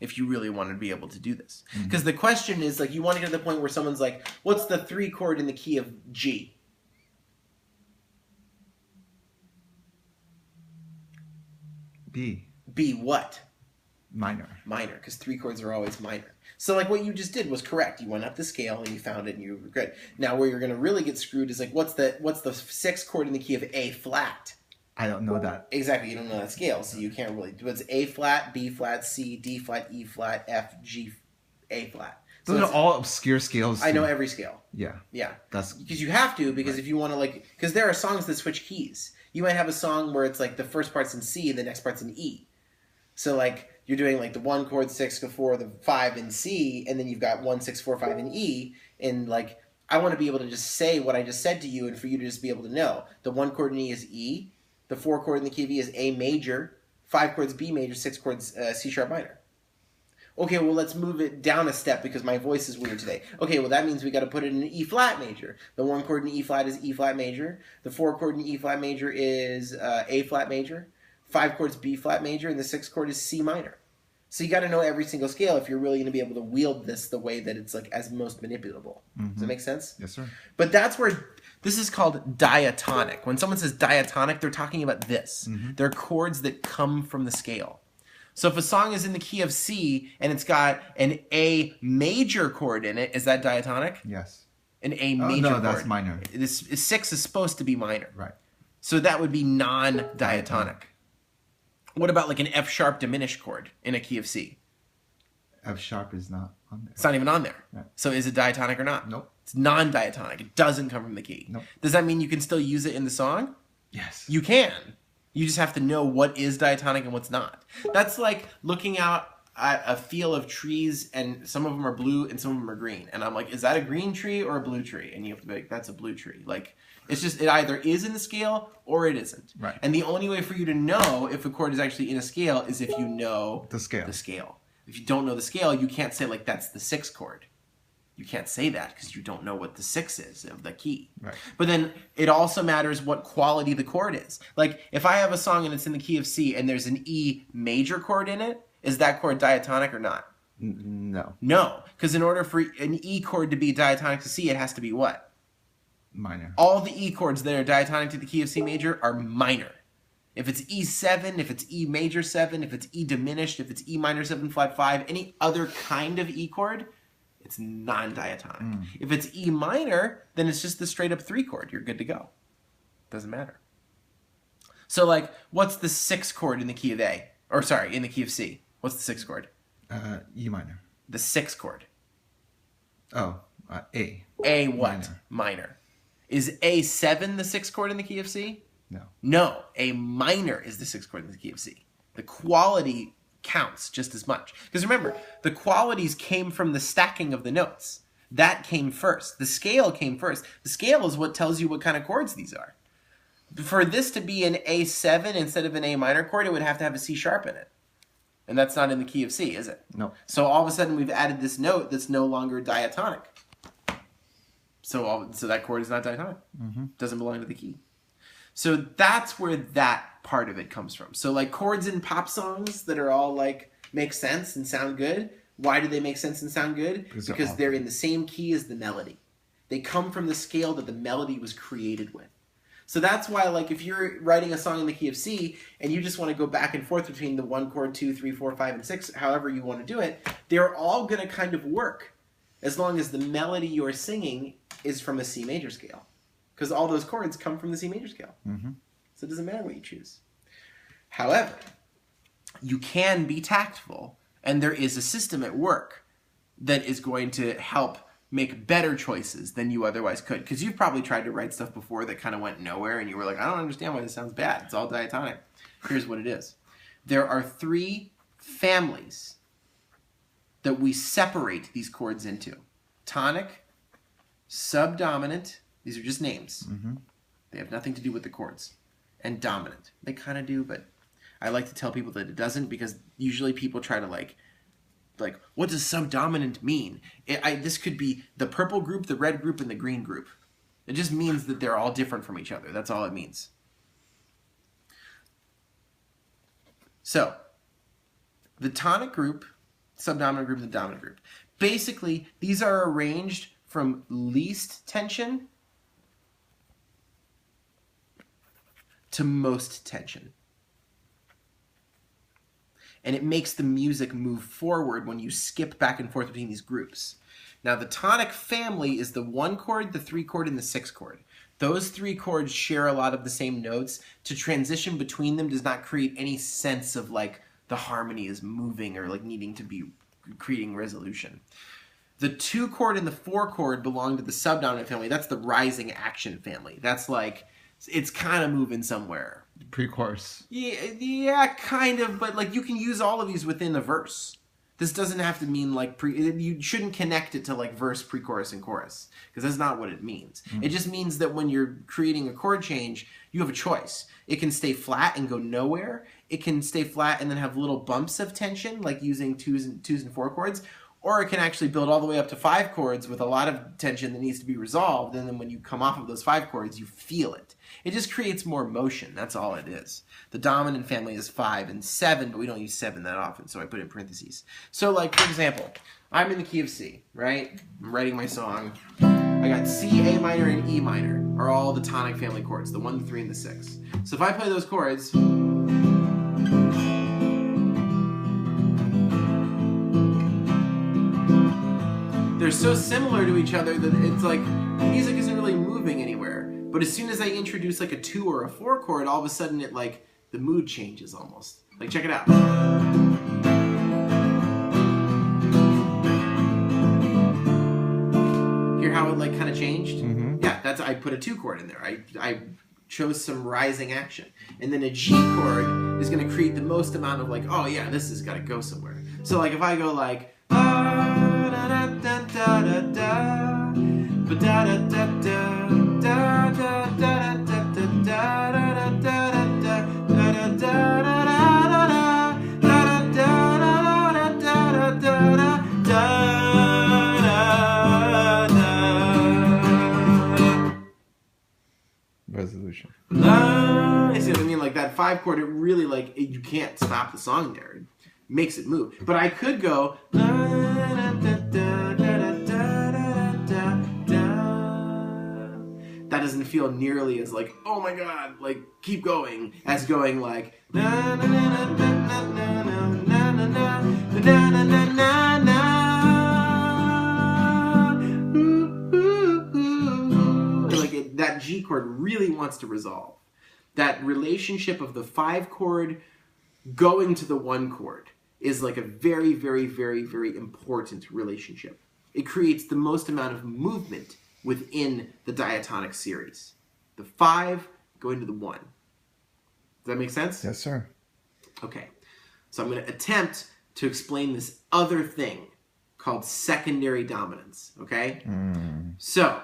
if you really want to be able to do this. Because the question is, like, you want to get to the point where someone's like, what's the 3 chord in the key of G? B. B what? Minor. Minor, because 3 chords are always minor. So, like, what you just did was correct. You went up the scale and you found it and you were good. Now, where you're going to really get screwed is, like, what's the 6th chord in the key of A flat? I don't know that. Exactly, you don't know that scale, so you can't really do it. It's A flat, B flat, C, D flat, E flat, F, G, A flat. So those are all obscure scales. I know every scale. Yeah. Yeah. That's because you have to, because if you want to, like, because there are songs that switch keys. You might have a song where it's like the first part's in C and the next part's in E. So, like, you're doing like the 1 chord, 6, 4, the 5 in C, and then you've got 1, 6, 4, 5 in E, and like I want to be able to just say what I just said to you, and for you to just be able to know the 1 chord in E is E, the 4 chord in the key of E is A major, 5 chords B major, 6 chords C sharp minor. Okay, well, let's move it down a step because my voice is weird today. Okay, well, that means we got to put it in an E flat major. The 1 chord in E flat is E flat major. The 4 chord in E flat major is A flat major. 5 chords B flat major, and the 6th chord is C minor. So you got to know every single scale if you're really going to be able to wield this the way that it's like as most manipulable. Does that make sense? Yes, sir. But that's where this is called diatonic. When someone says diatonic, they're talking about this. They're chords that come from the scale. So if a song is in the key of C and it's got an A major chord in it, is that diatonic? Yes. An A major chord. No, that's minor. This 6 is supposed to be minor. Right. So that would be non-diatonic. What about like an F sharp diminished chord in a key of C? F sharp is not on there. It's not even on there. Right. So is it diatonic or not? Nope. It's non-diatonic. It doesn't come from the key. Nope. Does that mean you can still use it in the song? Yes. You can. You just have to know what is diatonic and what's not. That's like looking out at a field of trees and some of them are blue and some of them are green. And I'm like, is that a green tree or a blue tree? And you have to be like, that's a blue tree. Like, it's just, it either is in the scale or it isn't. Right. And the only way for you to know if a chord is actually in a scale is if you know the scale. If you don't know the scale, you can't say like that's the 6th chord. You can't say that because you don't know what the 6 is of the key. Right. But then it also matters what quality the chord is. Like if I have a song and it's in the key of C and there's an E major chord in it, is that chord diatonic or not? No. No, because in order for an E chord to be diatonic to C, it has to be what? Minor. All the E chords that are diatonic to the key of C major are minor. If it's E7, if it's E major 7, if it's E diminished, if it's E minor 7 flat 5, any other kind of E chord, it's non-diatonic. If it's E minor, then it's just the straight up 3 chord. You're good to go. Doesn't matter. So like, what's the 6th chord in the key of A? Or sorry, in the key of C. What's the 6th chord? E minor. The 6th chord. Oh, A. A what? Minor. Is A7 the 6th chord in the key of C? No. No. A minor is the 6th chord in the key of C. The quality counts just as much. Because remember, the qualities came from the stacking of the notes. That came first. The scale came first. The scale is what tells you what kind of chords these are. For this to be an A7 instead of an A minor chord, it would have to have a C sharp in it. And that's not in the key of C, is it? No. So all of a sudden we've added this note that's no longer diatonic. So that chord is not diatonic. Doesn't belong to the key. So that's where that part of it comes from. So like chords in pop songs that are all like make sense and sound good. Why do they make sense and sound good? Because they're in the same key as the melody. They come from the scale that the melody was created with. So that's why, like, if you're writing a song in the key of C and you just want to go back and forth between the 1 chord, 2, 3, 4, 5, and 6, however you want to do it, they're all going to kind of work as long as the melody you're singing is from a C major scale. Because all those chords come from the C major scale. So it doesn't matter what you choose. However, you can be tactful, and there is a system at work that is going to help make better choices than you otherwise could. Because you've probably tried to write stuff before that kind of went nowhere, and you were like, I don't understand why this sounds bad. It's all diatonic. Here's what it is. There are 3 families that we separate these chords into. Tonic, subdominant, these are just names. They have nothing to do with the chords. And dominant. They kind of do, but I like to tell people that it doesn't, because usually people try to like, what does subdominant mean? This could be the purple group, the red group, and the green group. It just means that they're all different from each other. That's all it means. So, the tonic group subdominant group, and the dominant group. Basically, these are arranged from least tension to most tension. And it makes the music move forward when you skip back and forth between these groups. Now, the tonic family is the 1 chord, the 3 chord, and the 6 chord. Those 3 chords share a lot of the same notes. To transition between them does not create any sense of like the harmony is moving or like needing to be creating resolution. The 2 chord and the 4 chord belong to the subdominant family. That's the rising action family. That's like, it's kind of moving somewhere. Pre-chorus. Yeah, kind of, but like you can use all of these within a verse. This doesn't have to mean like you shouldn't connect it to like verse, pre-chorus, and chorus, because that's not what it means. It just means that when you're creating a chord change, you have a choice. It can stay flat and go nowhere. It can stay flat and then have little bumps of tension, like using twos and 4 chords. Or it can actually build all the way up to 5 chords with a lot of tension that needs to be resolved, and then when you come off of those 5 chords, you feel it. It just creates more motion. That's all it is. The dominant family is 5 and 7, but we don't use 7 that often, so I put it in parentheses. So, like, for example, I'm in the key of C, right? I'm writing my song. I got C, A minor, and E minor are all the tonic family chords, the 1, the 3, and the 6. So if I play those chords... they're so similar to each other that it's like music isn't really moving anywhere. But as soon as I introduce like a 2 or a 4 chord, all of a sudden it like the mood changes almost. Like check it out. Hear how it like kind of changed? Mm-hmm. Yeah, that's I put a 2 chord in there. I chose some rising action. And then a G chord is going to create the most amount of like, oh yeah, this has got to go somewhere. So like if I go like Resolution. You see what I mean? Like that 5 chord, it really like you can't stop the song there. It makes it move. But I could go. That doesn't feel nearly as like, oh my god, like keep going, as going like like that G chord really wants to resolve. That relationship of the 5 chord going to the 1 chord is like a very, very, very, very important relationship. It creates the most amount of movement within the diatonic series. The 5 going to the 1. Does that make sense? Yes, sir. Okay. So I'm going to attempt to explain this other thing called secondary dominance. Okay? So,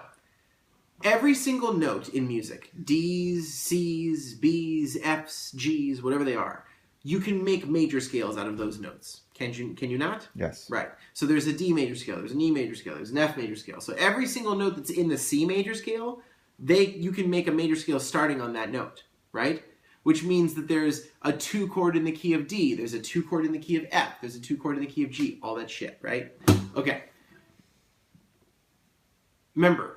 every single note in music, D's, C's, B's, F's, G's, whatever they are, you can make major scales out of those notes. Can you not? Yes. Right. So there's a D major scale, there's an E major scale, there's an F major scale. So every single note that's in the C major scale, you can make a major scale starting on that note, right? Which means that there's a 2 chord in the key of D, there's a 2 chord in the key of F, there's a 2 chord in the key of G, all that shit, right? Okay. Remember,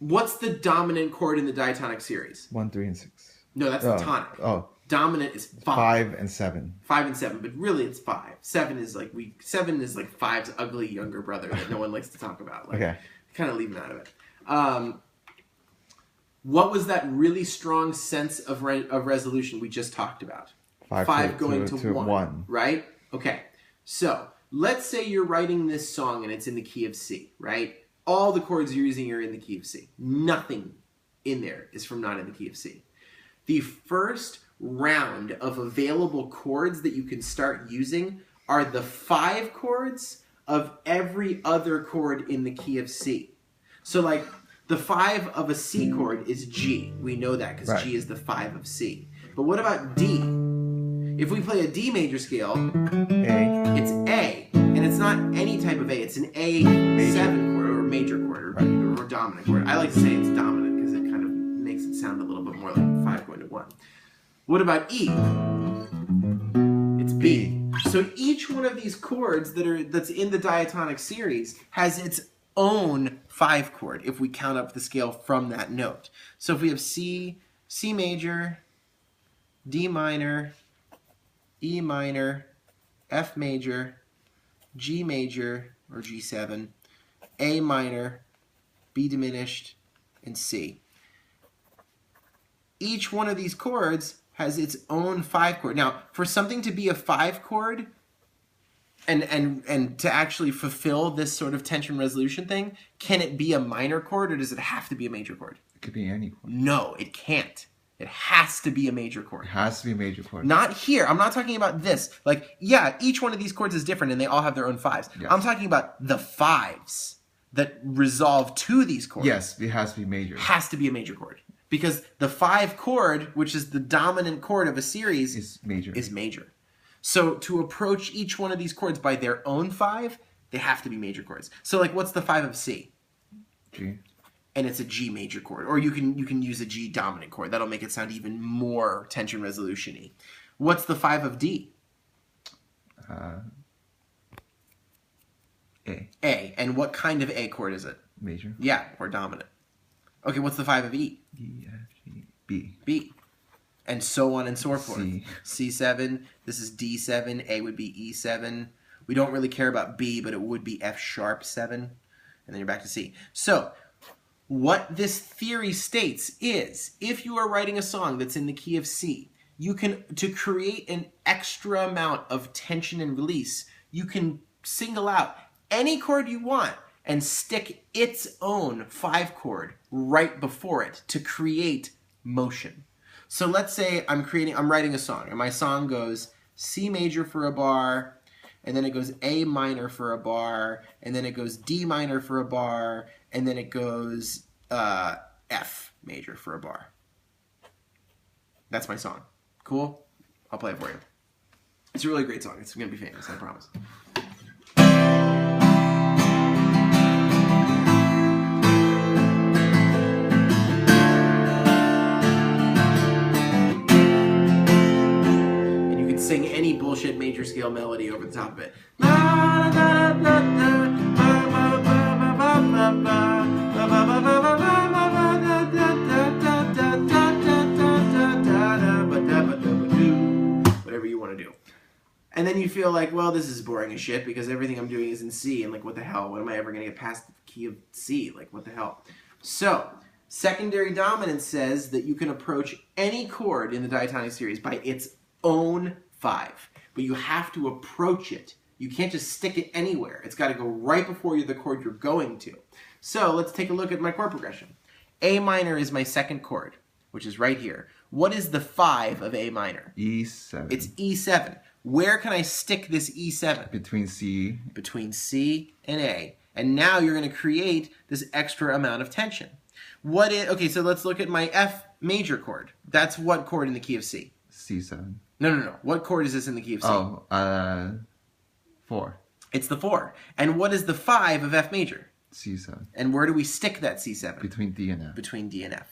what's the dominant chord in the diatonic series? 1, 3, and 6. No, that's the tonic. Oh. Dominant is 5. 5 and 7. 5 and 7, but really it's 5. 7 is like 5's ugly younger brother that no one likes to talk about. Like, okay. Kind of leave him out of it. What was that really strong sense of resolution we just talked about? 5 going to 1. Right? Okay. So, let's say you're writing this song and it's in the key of C, right? All the chords you're using are in the key of C. Nothing in there is from not in the key of C. The first round of available chords that you can start using are the 5 chords of every other chord in the key of C. So like the 5 of a C chord is G. We know that because G is the 5 of C. But what about D? If we play a D major scale, it's A. And it's not any type of A. It's an A7 chord or major chord or dominant chord. I like to say it's dominant because it kind of makes it sound a little bit more like 5 going to 1. What about E? It's B. So each one of these chords that's in the diatonic series has its own 5 chord if we count up the scale from that note. So if we have C, C major, D minor, E minor, F major, G major or G7, A minor, B diminished, and C. Each one of these chords has its own 5 chord. Now, for something to be a 5 chord and to actually fulfill this sort of tension resolution thing, can it be a minor chord or does it have to be a major chord? It could be any chord. No, it can't. It has to be a major chord. It has to be a major chord. Not here. I'm not talking about this. Like, yeah, each one of these chords is different and they all have their own 5s. Yes. I'm talking about the 5s that resolve to these chords. Yes, it has to be major. Has to be a major chord. Because the 5 chord, which is the dominant chord of a series, Is major. So to approach each one of these chords by their own 5, they have to be major chords. So like, what's the 5 of C? G. And it's a G major chord. Or you can use a G dominant chord. That'll make it sound even more tension resolution-y. What's the 5 of D? A. A. And what kind of A chord is it? Major. Yeah, or dominant. Okay, what's the 5 of E? E, F, G, B. B. And so on and so forth. C. C7. This is D7. A would be E7. We don't really care about B, but it would be F sharp 7. And then you're back to C. So, what this theory states is, if you are writing a song that's in the key of C, you can, to create an extra amount of tension and release, you can single out any chord you want and stick its own 5 chord right before it to create motion. So let's say I'm writing a song, and my song goes C major for a bar, and then it goes A minor for a bar, and then it goes D minor for a bar, and then it goes F major for a bar. That's my song. Cool? I'll play it for you. It's a really great song. It's going to be famous, I promise. Sing any bullshit major scale melody over the top of it. Whatever you want to do. And then you feel like, well, this is boring as shit because everything I'm doing is in C, and like, what the hell? When am I ever going to get past the key of C? Like, what the hell? So, secondary dominance says that you can approach any chord in the diatonic series by its own 5, but you have to approach it. You can't just stick it anywhere. It's got to go right before the chord you're going to. So let's take a look at my chord progression. A minor is my second chord, which is right here. What is the 5 of A minor? E7. It's E7. Where can I stick this E7? Between C. Between C and A. And now you're going to create this extra amount of tension. Okay, so let's look at my F major chord. That's what chord in the key of C? C7. No. What chord is this in the key of C? Oh, 4. It's the 4. And what is the 5 of F major? C7. And where do we stick that C7? Between D and F. Between D and F.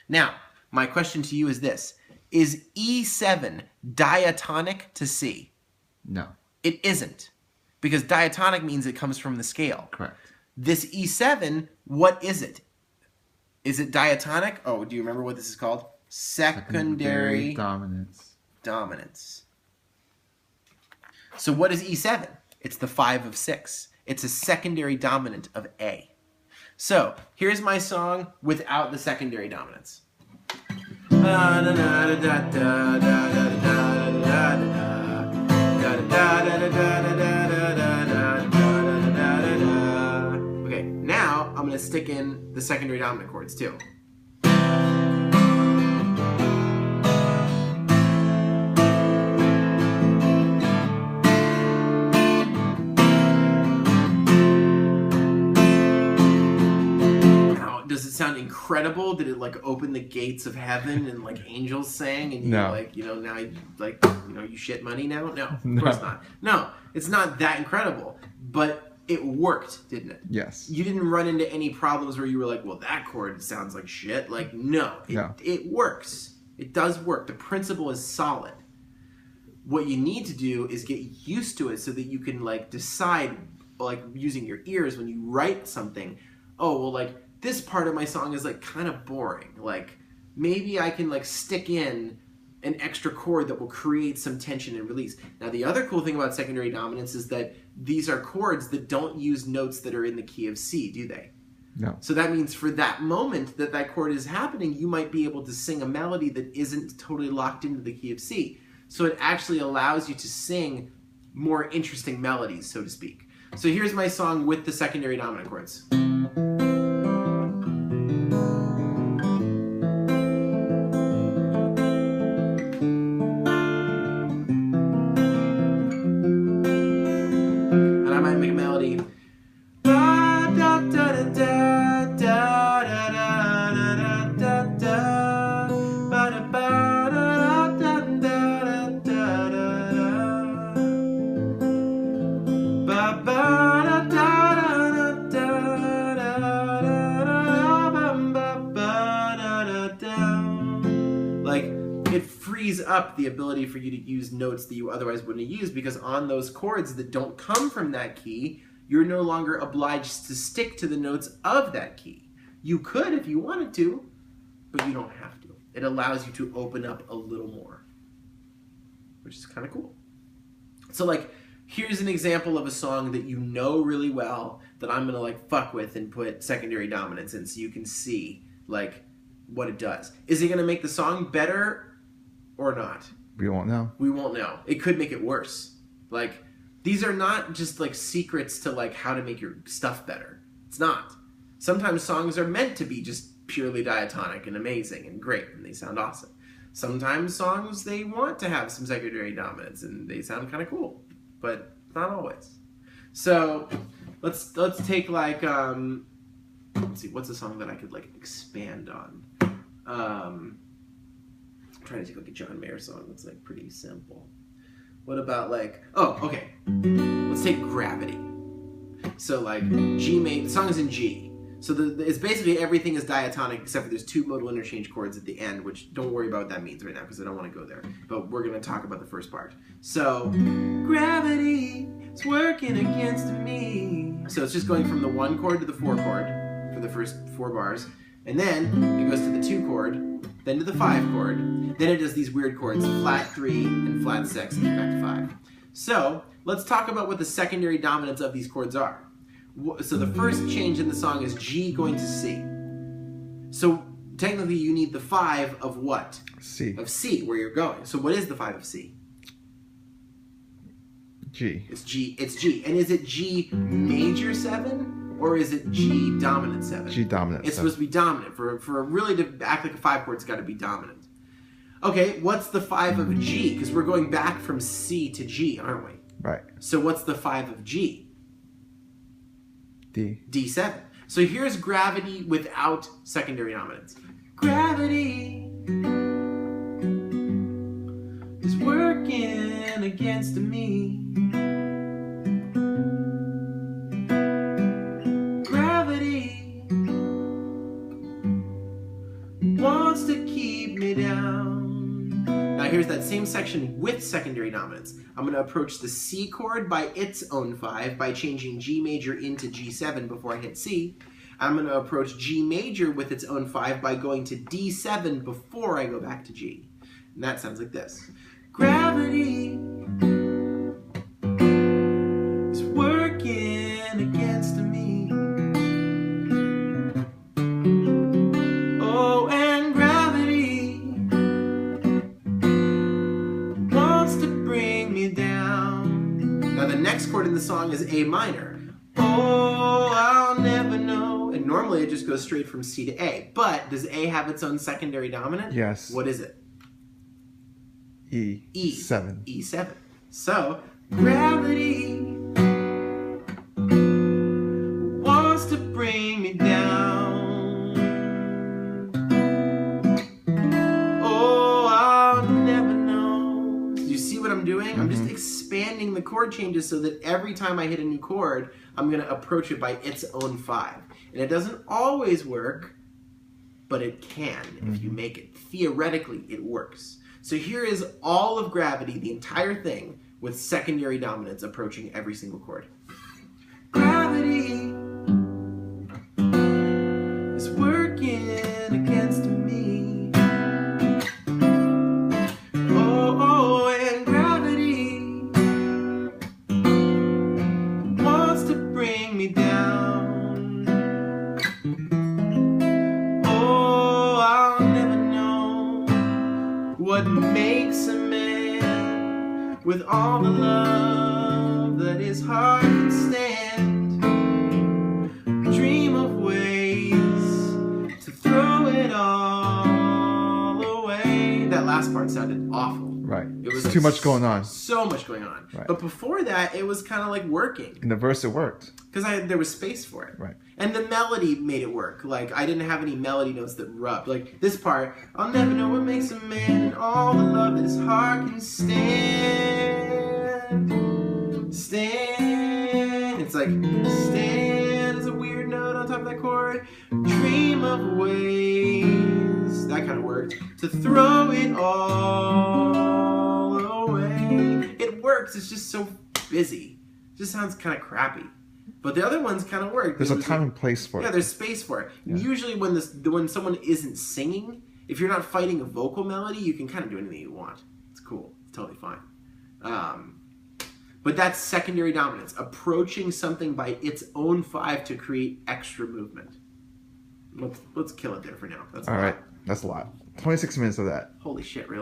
Now, my question to you is this. Is E7 diatonic to C? No. It isn't. Because diatonic means it comes from the scale. Correct. This E7, what is it? Is it diatonic? Oh, do you remember what this is called? Secondary dominance. So what is E7? It's the 5 of 6. It's a secondary dominant of A. So here's my song without the secondary dominance. Okay, now I'm going to stick in the secondary dominant chords too. Does it sound incredible? Did it like open the gates of heaven and like angels sang and you no. like, now you shit money now? No, of course not. No, it's not that incredible, but it worked, didn't it? Yes. You didn't run into any problems where you were like, well, that chord sounds like shit. Like, no, it works. It does work. The principle is solid. What you need to do is get used to it so that you can like decide, like using your ears when you write something, oh, well, like this part of my song is like kind of boring. Like maybe I can like stick in an extra chord that will create some tension and release. Now, the other cool thing about secondary dominants is that these are chords that don't use notes that are in the key of C, do they? No. So that means for that moment that that chord is happening, you might be able to sing a melody that isn't totally locked into the key of C. So it actually allows you to sing more interesting melodies, so to speak. So here's my song with the secondary dominant chords. Up the ability for you to use notes that you otherwise wouldn't use, because on those chords that don't come from that key, you're no longer obliged to stick to the notes of that key. You could if you wanted to, but you don't have to. It allows you to open up a little more, which is kind of cool. So like, here's an example of a song that you know really well that I'm gonna like fuck with and put secondary dominants in so you can see like what it does. Is it gonna make the song better or not? We won't know. We won't know. It could make it worse. Like, these are not just like secrets to like how to make your stuff better. It's not. Sometimes songs are meant to be just purely diatonic and amazing and great and they sound awesome. Sometimes songs, they want to have some secondary dominants and they sound kind of cool, but not always. So let's take like let's see, what's a song that I could like expand on? Trying to take like a John Mayer song that's like pretty simple. What about like, oh, okay, let's take Gravity. So like G major, the song is in G. So it's basically everything is diatonic except for there's two modal interchange chords at the end, which don't worry about what that means right now because I don't want to go there. But we're going to talk about the first part. So gravity is working against me. So it's just going from the 1 chord to the 4 chord for the first 4 bars. And then it goes to the 2 chord, then to the 5 chord, then it does these weird chords, flat 3 and flat 6, and back to 5. So let's talk about what the secondary dominants of these chords are. So the first change in the song is G going to C. So technically you need the 5 of what? C. Of C, where you're going. So what is the 5 of C? G. It's G. It's G. And is it G major 7? Or is it G dominant 7? G dominant 7. It's supposed to be dominant. For really to act like a 5 chord, it's got to be dominant. Okay, what's the 5 of G? Because we're going back from C to G, aren't we? Right. So what's the 5 of G? D. D7. So here's Gravity without secondary dominants. Gravity is working against me. Wants to keep me down. Now here's that same section with secondary dominants. I'm going to approach the C chord by its own 5 by changing G major into G7 before I hit C. I'm going to approach G major with its own 5 by going to D7 before I go back to G. And that sounds like this. Gravity is working against me. Next chord in the song is A minor. Oh, I'll never know. And normally it just goes straight from C to A. But does A have its own secondary dominant? Yes. What is it? E. E7. E7. So, gravity wants to bring me down. Oh, I'll never know. Do you see what I'm doing? Mm-hmm. I'm just expanding the chord changes so that every time I hit a new chord, I'm going to approach it by its own 5. And it doesn't always work, but it can if you make it. Theoretically, it works. So here is all of Gravity, the entire thing, with secondary dominants approaching every single chord. Gravity is working against me. Oh, and gravity wants to bring me down. Oh, I'll never know what makes a man with all the love that his heart can stand. Dream of ways to throw it all away. That last part sounded awful. Right. It was too much going on. So much going on. Right. But before that, it was kind of like working. In the verse, it worked. Because there was space for it. Right. And the melody made it work. Like, I didn't have any melody notes that rubbed. Like, this part, I'll never know what makes a man and all the love that his heart can stand. Stand. It's like, stand is a weird note on top of that chord. Dream of ways. That kind of worked. To throw it all away. It works. It's just so busy. It just sounds kind of crappy. But the other ones kind of work. There's a time and place for it. Yeah, there's space for it. Yeah. Usually when someone isn't singing, if you're not fighting a vocal melody, you can kind of do anything you want. It's cool. It's totally fine. But that's secondary dominance, approaching something by its own 5 to create extra movement. Let's kill it there for now. That's all right. That's a lot. 26 minutes of that. Holy shit, really?